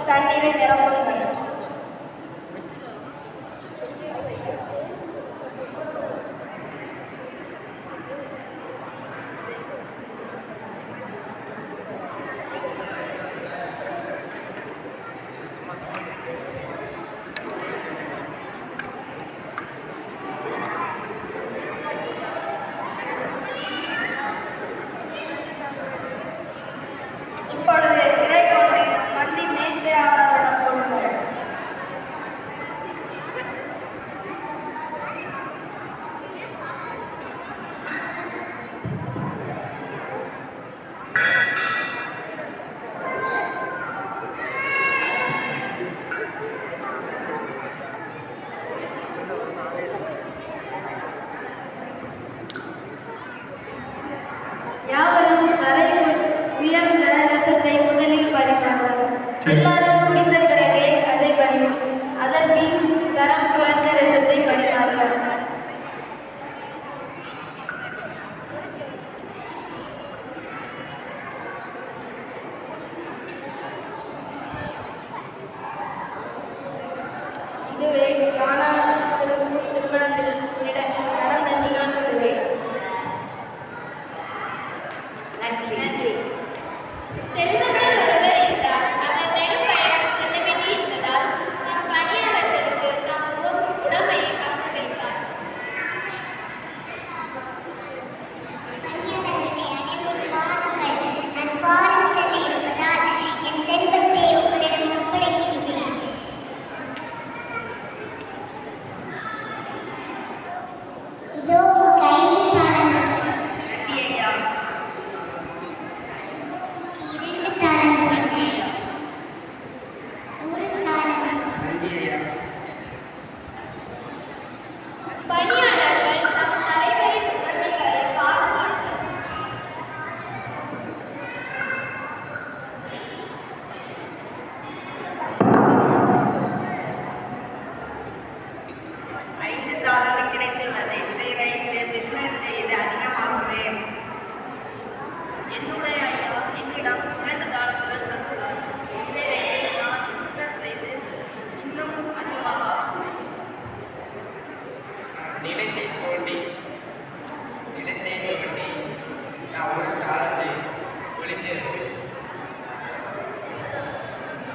தண்ணீரை நிரப்புங்கள். இப்பொழுது இறைவனை மண்ணின் நேர்மையாளரிடம் கொடுங்கள். யாவரும் தரையில் உயர்ந்த ரசத்தை முதலில் பறித்தார்கள். எல்லாரும் குடித்த பிறகே அதை அதன் பின் தரம் குறைந்த ரசத்தை பறித்தார்கள். இதுவே கானா திருமணத்தில் நடந்த நிகழ்வுகளே.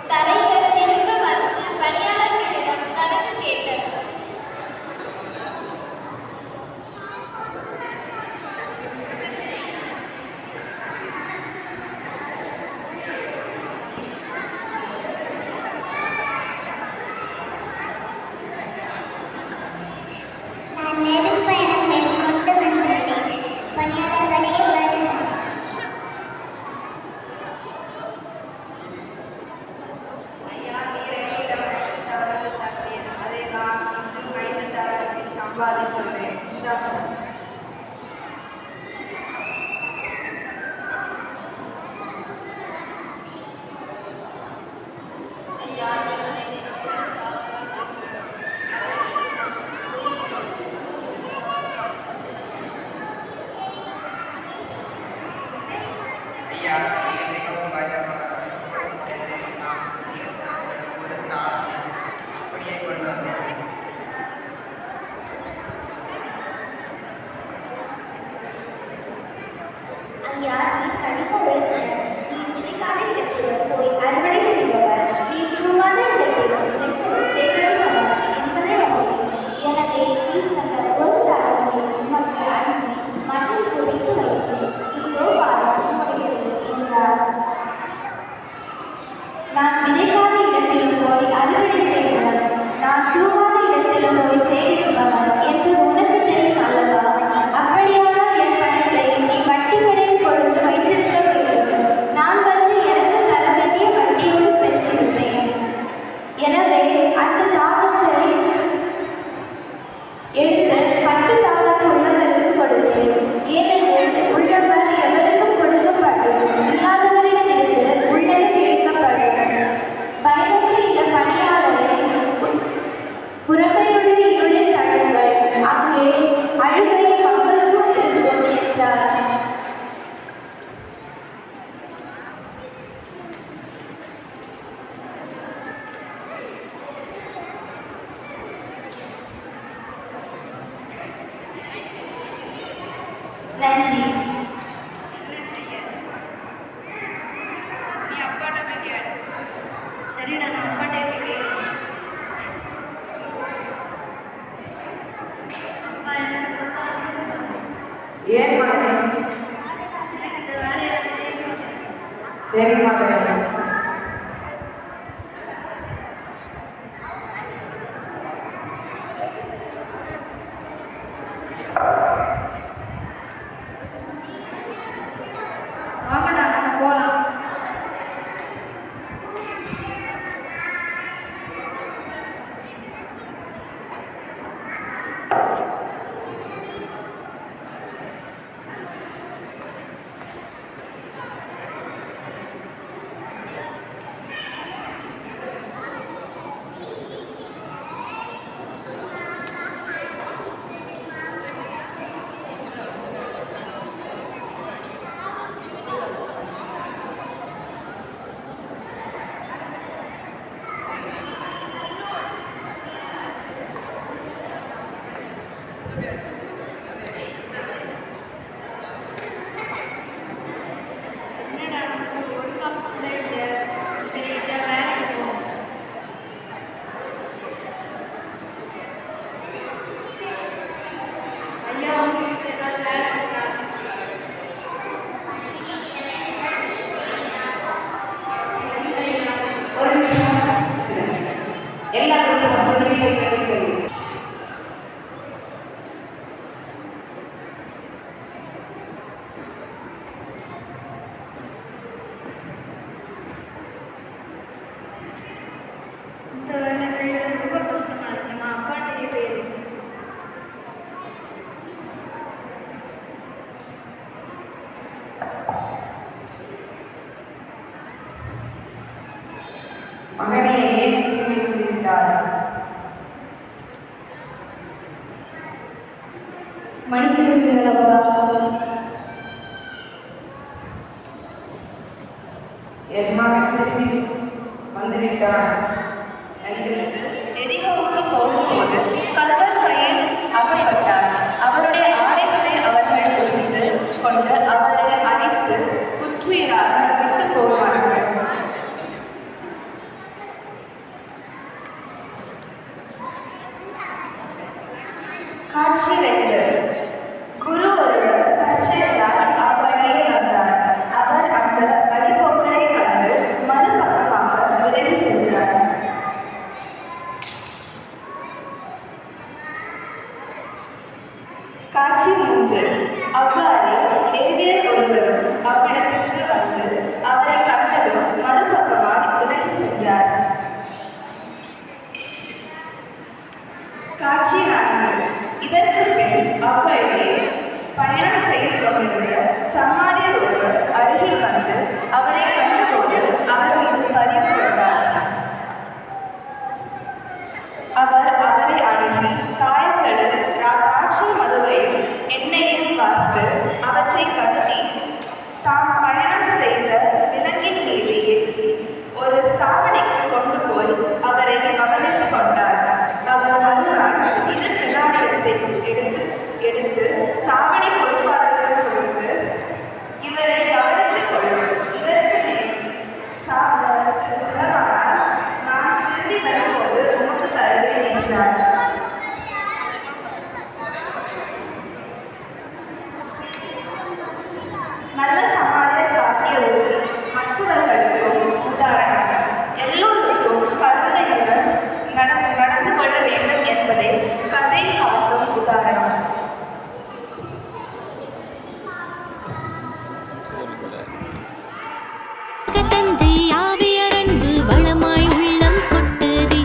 தலைவர் திரும்ப வந்து பணியாளர்களிடம் கணக்கு கேட்டார். நான் நெடும்பயணம் மேற்கொண்டு வந்துள்ளேன். பணியாளர்களே வருக. ஐயா, நீர் என்னிடம் 5,000 தந்தீர். அதை நான் இன்னும் 5,000 சம்பாதித்துள்ளேன். ஐயா, நீங்கள் என்னை நம்புவதற்காக ஐயா, நீங்கள் மிகவும் பயங்கரமானவர். நாம் ஒரு தாளத்தை அப்படியே கொண்டு வந்தோம். ஐயா, நீ கடித உழைப்பவர். நீ விதைக்காத இடத்திலும் போய் அறுவடை செய்பவர். நீ தூவாத இடத்திலும் விளைச்சல் சேகரிப்பவர் என்பதை அறிவேன். எனவே நீ தந்த ஒரு தாளத்தை உமக்கு அஞ்சி மண்ணில் புதைத்து வைத்து இதோ பாரம் உம்முடையது என்றார். நான் விதைக்காத இடத்திலும் போய் அறுவடை செய்பவர், நான் தூவாத இடத்திலும் போய் சேகரிப்பவர் என்பது உனக்கு தெரியும் அல்லவா? அப்படியானால் என் பணத்தை நீ வட்டி கடையில் கொடுத்து வைத்திருக்க வேண்டும். நான் வந்து எனக்கு தர வேண்டிய வட்டியோடு பெற்றிருப்பேன். எனவே அந்த தாளத்தை எடுத்து 10 தாளத்து உள்ளவருக்கு கொடுத்தேன். ஏனெனில் உள்ளவர் எவருக்கும் கொடுக்கப்படும், இல்லாதவரிடமிருந்து உள்ளது எடுக்கப்படும். பயனற்ற இந்த பணியாளரை புறமையுள்ள இருளில் தள்ளுங்கள், அங்கே அழுகையும் மக்களுக்கும் இருக்கும் என்றார். நன்றி. என்ன செய்ய? நீ அப்பாட்ட போய் கேளு. சரிடா, நான் அப்பாட்டே போய் கேட்கிறேன். அப்பா என்ன சொல்றாங்க? ஏன் மகனே? இந்த வேலையை செய்யணும். சரி மகனே. வாங்கடா, நம்ம போலாம். என்னடா, நமக்கு ஒரு காசு கூட இல்லை. சரி, இதை வேலைக்கு போவோம். ஐயா, உங்களுக்கு ஏதாவது வேலை இருக்கா? ஒரு நிமிஷம். எல்லாருக்கும் மற்றவர்களே கிடைக்கிறது. இந்த வேலை செய்யறது ரொம்ப கஷ்டமா இருக்கு. நம்ம அப்பாட்டே போயிரு. மகனே, ஏன் திரும்பி வந்துவிட்டாய்? மன்னித்திருப்பீர்கள் அப்பா. என் மகன் திரும்பி வந்துவிட்டான். நன்றி. எரிகோவுக்கு போகும்போது கல்வர் கையில் அகப்பட்டார். அவருடைய ஆடைகளை அவர்கள் தாம் பயணம் செய்த விலங்கின் மீது ஏற்றி ஒரு சாவடிக்கு கொண்டு போய் அவரை கவனித்துக் கொண்டார். அவர் மறுநாள் 2 கிடாரியத்தையும் எடுத்து சாவடி பொறுப்பாளர்கள் கொடுத்து, இவரை கவனித்துக் கொள்ளும், இதற்கு செலவானால் நான் திரும்பி வரும்போது உனக்கு தருவேன் என்றார். நல்ல சமாளியர் காட்டிய ஒரு மற்றவர்களுக்கும் உதாரணம். எல்லோருக்கும் கருணையுடன் நடந்து கொள்ள வேண்டும் என்பதை கதை காட்டும் உதாரணம். தந்தை ஆவியர் அன்பு வளமாய் உள்ளம் கொட்டதே.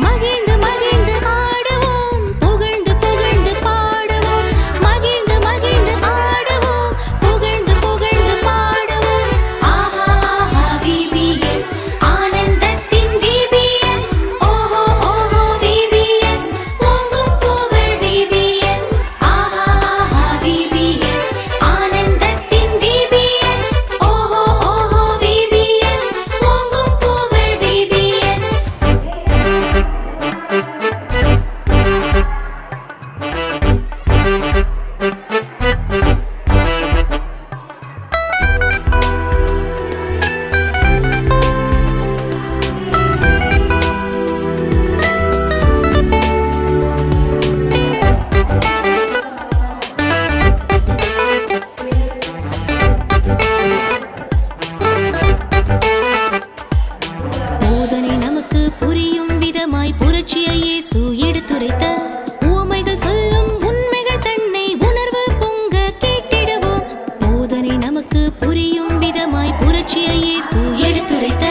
மகிழ்ந்து மகிழ்ந்து ஆடுவோம், புகழ்ந்து புகழ்ந்து பாடுவோம். மகிழ்ந்து மகிழ்ந்து ஆடுவோம், புகழ்ந்து புகழ்ந்து பாடுவோம். ஆஹா ஆஹா VBS, ஆனந்தத்தின் VBS. ஓஹோ ஓஹோ VBS, ஓங்கும் புகழ் VBS. ஆஹா ஆஹா VBS, ஆனந்தத்தின் VBS. ஓஹோ ஓஹோ VBS, ஓங்கும் புகழ் VBS. போதனை நமக்கு புரியும் விதமாய் புரட்சியை இயேசு எடுத்துரைத்த உவமைகள் சொல்லும் உண்மைகள் தன்னை உணர்வு பொங்க கேட்டிடுவோம். போதனை நமக்கு புரியும் விதமாய் புரட்சியை இயேசு எடுத்துரைத்த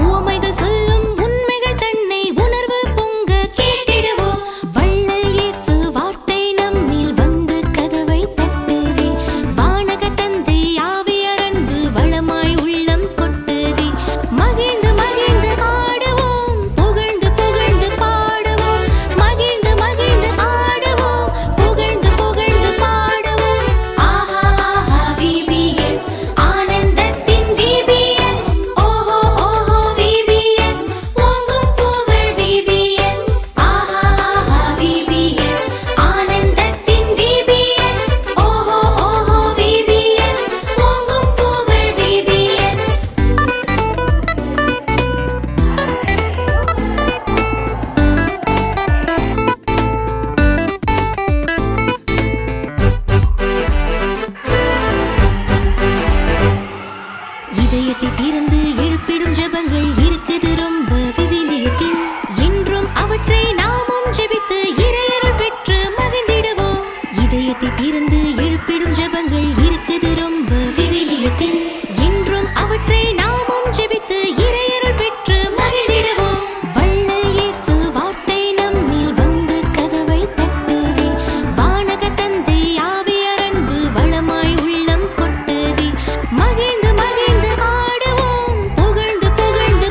உவமைகள் சொல்லும் உண்மைகள் தன்னை உணர்வு பொங்க கேட்டிடுவோம். வள்ளல் இயேசு வார்த்தை நம்மில் வந்து கதவை தட்டுதே. வானக தந்தை ஆவியர் அன்பு வளமாய் உள்ளம் கொட்டுதே. மகிழ்ந்து மகிழ்ந்து ஆடுவோம், புகழ்ந்து புகழ்ந்து பாடுவோம். மகிழ்ந்து மகிழ்ந்து ஆடுவோம், புகழ்ந்து புகழ்ந்து பாடுவோம். ஆஹா ஆஹா VBS, ஆனந்தத்தின் VBS. ஓஹோ ஓஹோ VBS, ஓங்கும் புகழ் VBS. ஆஹா ஆஹா VBS, ஆனந்தத்தின் VBS. ஓஹோ ஓஹோ VBS, ஓங்கும் புகழ் VBS. இதயத்தை திறந்து எழுப்பிடும் ஜெபங்கள் இருக்குது ரொம்ப விவிலியத்தில். என்றும் அவற்றை நாமும் ஜெபித்து இறையருள் பெற்று மகிழ்ந்திடுவோம். இதயத்தை திறந்து எழுப்பிடும் ஜெபங்கள் இருக்குது ரொம்ப விவிலியத்தில். என்றும் அவற்றை நாமும் ஜெபித்து இறையருள் பெற்று மகிழ்ந்திடுவோம். வள்ளல் இயேசு வார்த்தை நம்மில் வந்து கதவை தட்டுதே. வானக தந்தை ஆவியர் அன்பு வளமாய் உள்ளம் கொட்டுதே. மகிழ்ந்து மகிழ்ந்து ஆடுவோம், புகழ்ந்து புகழ்ந்து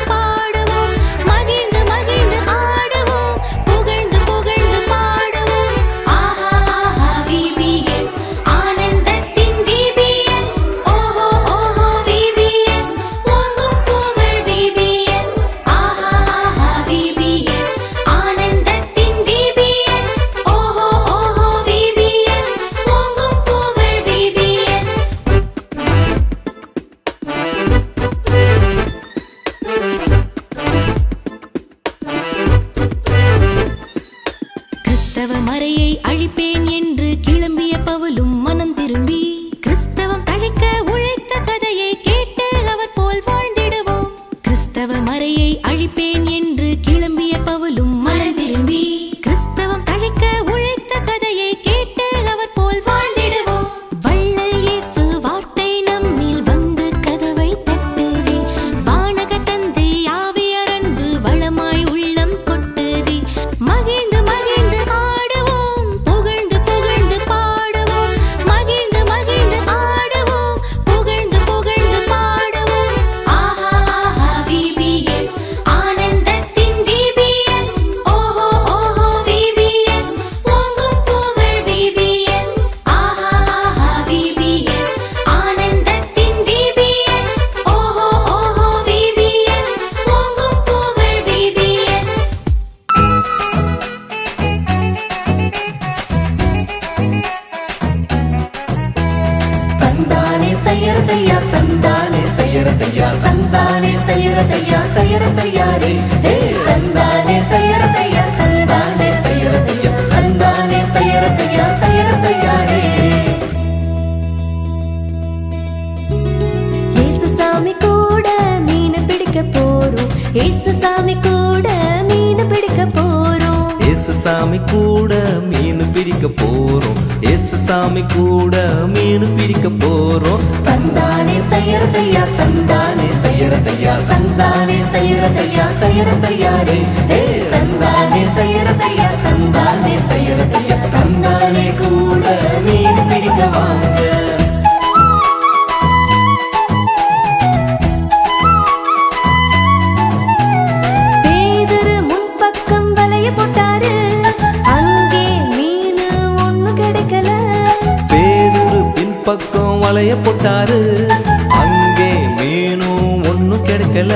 தந்தானே தையர தையா தந்தானே தையர தையா தந்தானே தையர தையா தையர தையாரே ஹே தந்தானே தையர தையா தந்தானே தையர தையா தந்தானே தையர தையா தையர தையாரே. ஏசுசாமி கூட மீன் பிடிக்க போறோம், ஏசுசாமி கூட மீன் பிடிக்க போறோம், ஏசுசாமி கூட மீன் பிடிக்க போறோம், ஏசுசாமி கூட மீன் பிடிக்க போறோம். தந்தானே தையர தையா தந்தானே தையர தையா தந்தானே தையர தையா தையர தையாரே ஹே தந்தானே தையர தையா தந்தானே தையர தையா தந்தானே கூட மீன் பிடிக்க வாங்க. பேதுரு முன்பக்கம் வலைய போட்டாரு, அங்கே மீன் ஒண்ணு கிடைக்கல, பேதுரு பின்பக்கம் வலைய போட்டாரு, அங்கே மீனும் ஒண்ணும் கிடைக்கல.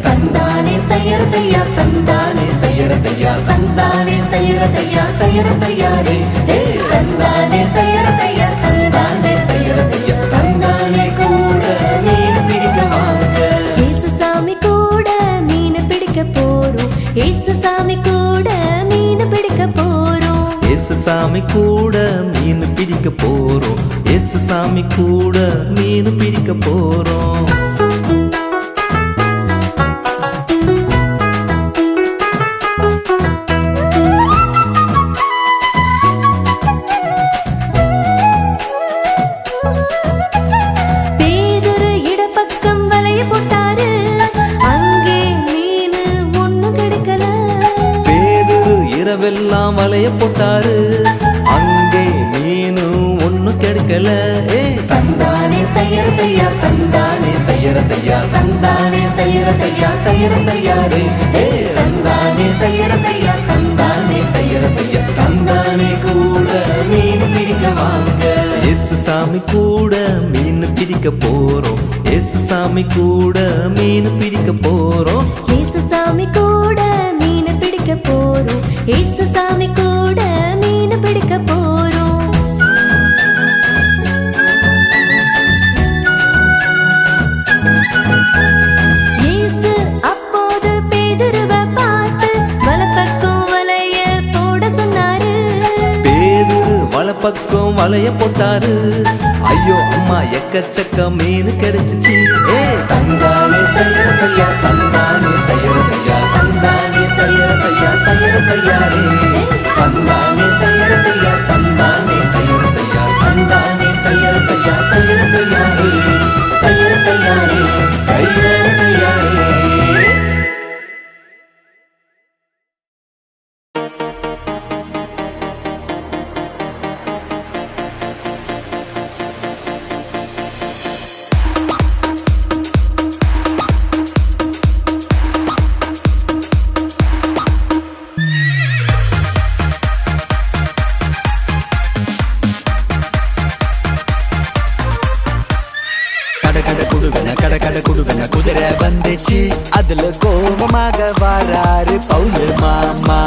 தந்தானே தையர தையா தந்தானே தையர தையா தந்தானே தையர தையா தையர தையாரே ஹே தந்தானே தையர தையா தந்தானே தையர தையா தந்தானே கூட மீன் பிடிக்க வாங்க. ஏசுசாமி கூட மீன் பிடிக்க போறோம், ஏசுசாமி கூட மீன் பிடிக்க போறோம், ஏசுசாமி கூட மீன் பிடிக்க போறோம், ஏசுசாமி கூட மீன் பிடிக்க போறோம். பேதுரு இடப்பக்கம் வலைய போட்டாரு, அங்கே மீன் ஒண்ணு கிடைக்கல, பேதுரு இரவெல்லாம் வலைய போட்டாரு, அங்கே மீனும் ஒண்ணு கிடைக்கல. தந்தானே தையர தையா தந்தானே தையர தையா தந்தானே தையர தையா தையர தையாரே ஹே தந்தானே தையர தையா தந்தானே தையர தையா தந்தானே கூட மீன் பிடிக்க வாங்க. ஏசுசாமி கூட மீன் பிடிக்க போறோம், ஏசுசாமி கூட மீன் பிடிக்க போறோம், ஏசுசாமி கூட மீன் பிடிக்க போறோம், ஏசுசாமி கூட மீன் பிடிக்க போறோம். இயேசு அப்போது பேதுருவை பார்த்து வலப்பக்கம் வலைய போட சொன்னாரு, பேதுரு வலப்பக்கம் வலைய போட்டாரு, ஐயோ அம்மா எக்கச்சக்க மீன் கிடைச்சிச்சு. தந்தானே தையர தையா தந்தானே தையர தையா தந்தானே தையர தையா தையர தையாரே தந்தானே தையர தையா தந்தானே தையர தையா தந்தானே தையர தையா தையர தையாரே தையர தையாரே தையர தையாரே. குதிரை வந்துச்சு அதுல கோபமாக வாராரு பவுலு மாமா.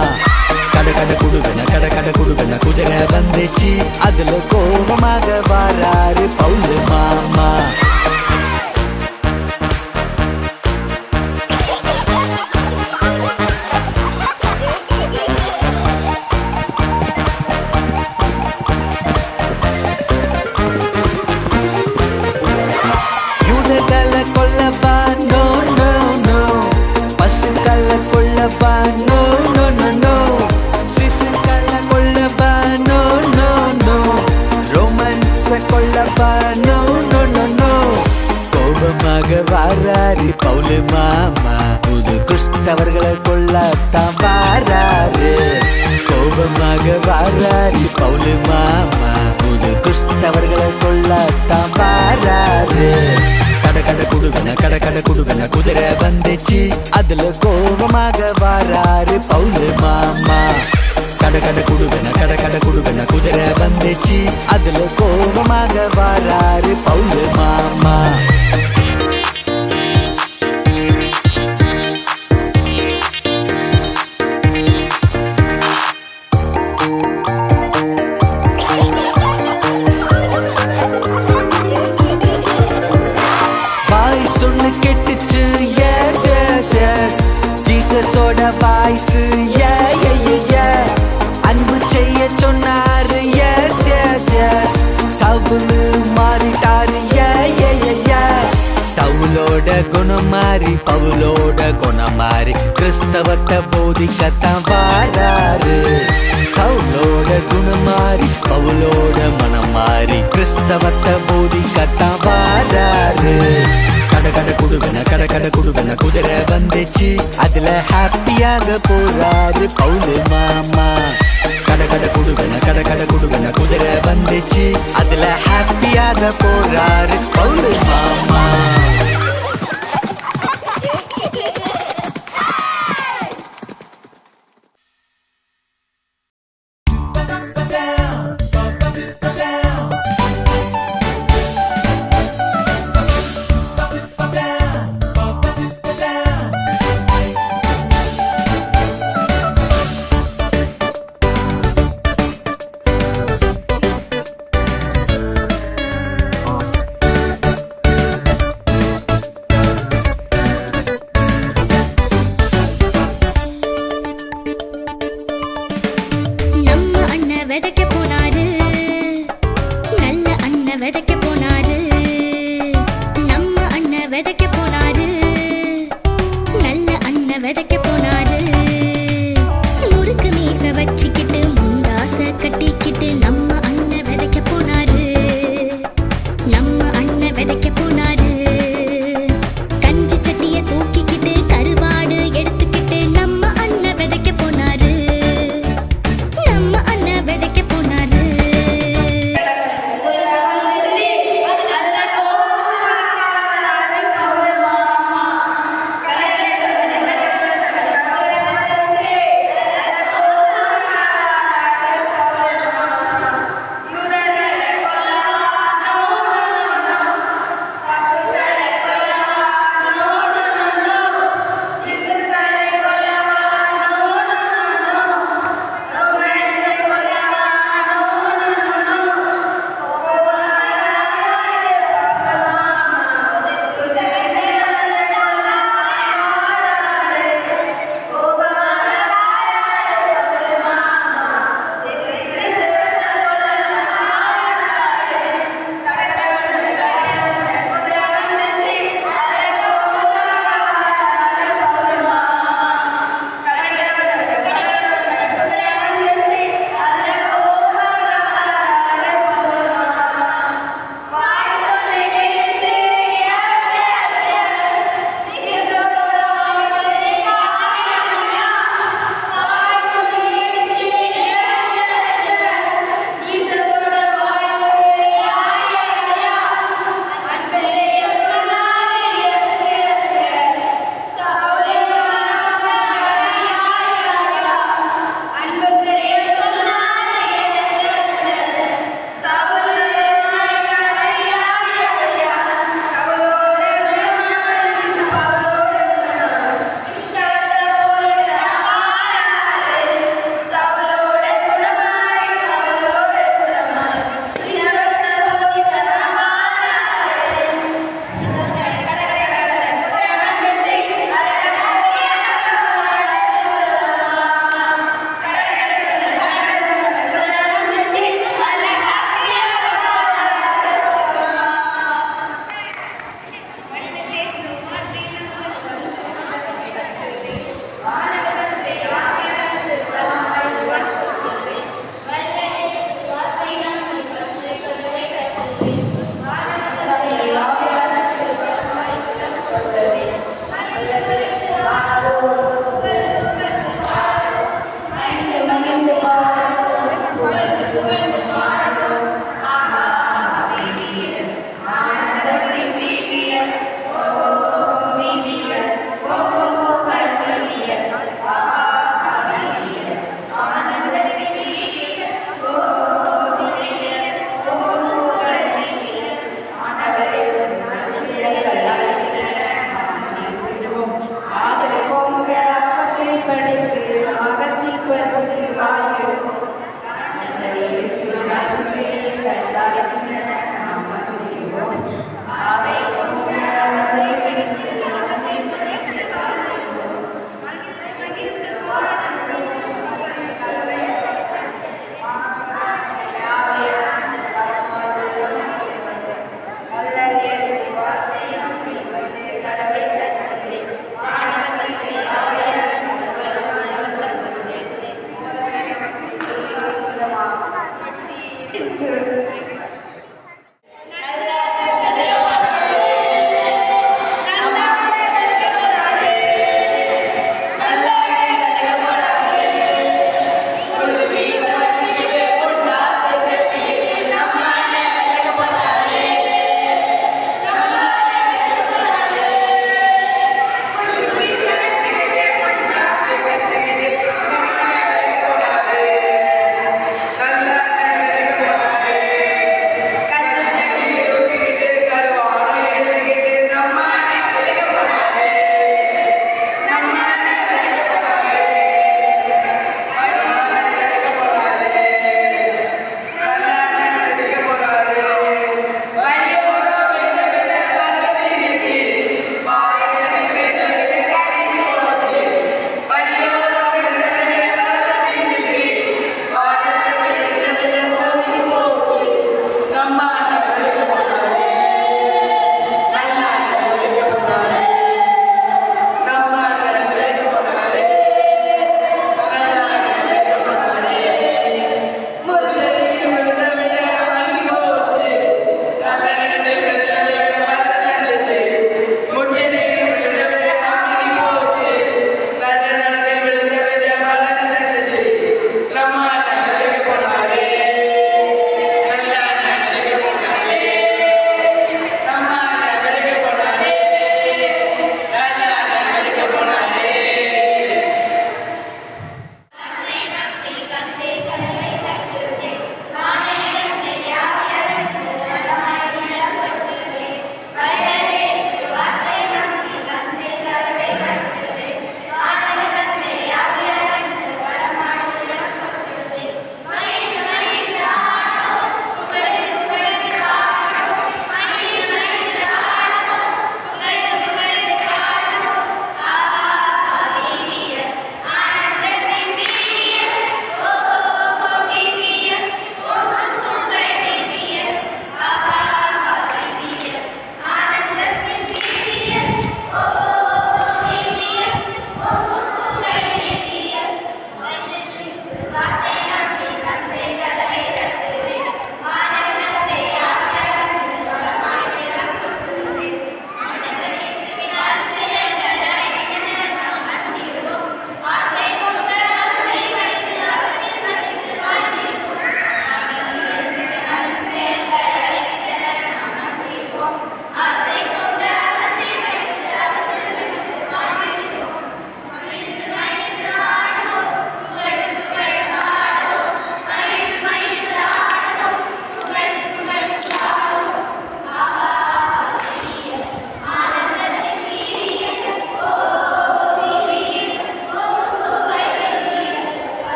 கடை குடுகன குதிரை வந்துச்சு அதுல கோபமாக வாராரு பவுலு மாமா. வாராரு பவுலு மாமா, புது கிறிஸ்தவர்களை கொள்ளத்தான் வாராரு. கோபமாக வாராரு பவுலு மாமா, புது கிறிஸ்தவர்களை கொள்ளத்தான் வாராரு. கடை குடுகன குதிரை வந்துச்சு அதுல கோபமாக வாராரு பவுலு மாமா. கடை குடுகன குதிரை வந்துச்சு அதுல கோபமாக வாராரு பவுலு மாமா. பவுலோட வாய்ஸ் அன்பு செய்ய சொன்னாரு எஸ் எஸ் எஸ் சவுலு மாறிட்டாரு சவுலோட குணம் மாறி பவுலோட குணம் மாறி கிறிஸ்தவத்தை போதிக்கத்தான் வாராரு பவுலோட குணம் மாறி பவுலோட மனம் மாறி கிறிஸ்தவத்தை போதிக்கத்தான் வாராரு கட குடுவன குதிரை வந்துச்சு அதுல ஹாப்பியாக போறாரு பவுலு மாமா கட குடுவன குதிரை வந்துச்சு அதுல ஹாப்பியாக போறாரு பவுலு மாமா விதைக்க போனாரு நல்ல அண்ணன் விதைக்க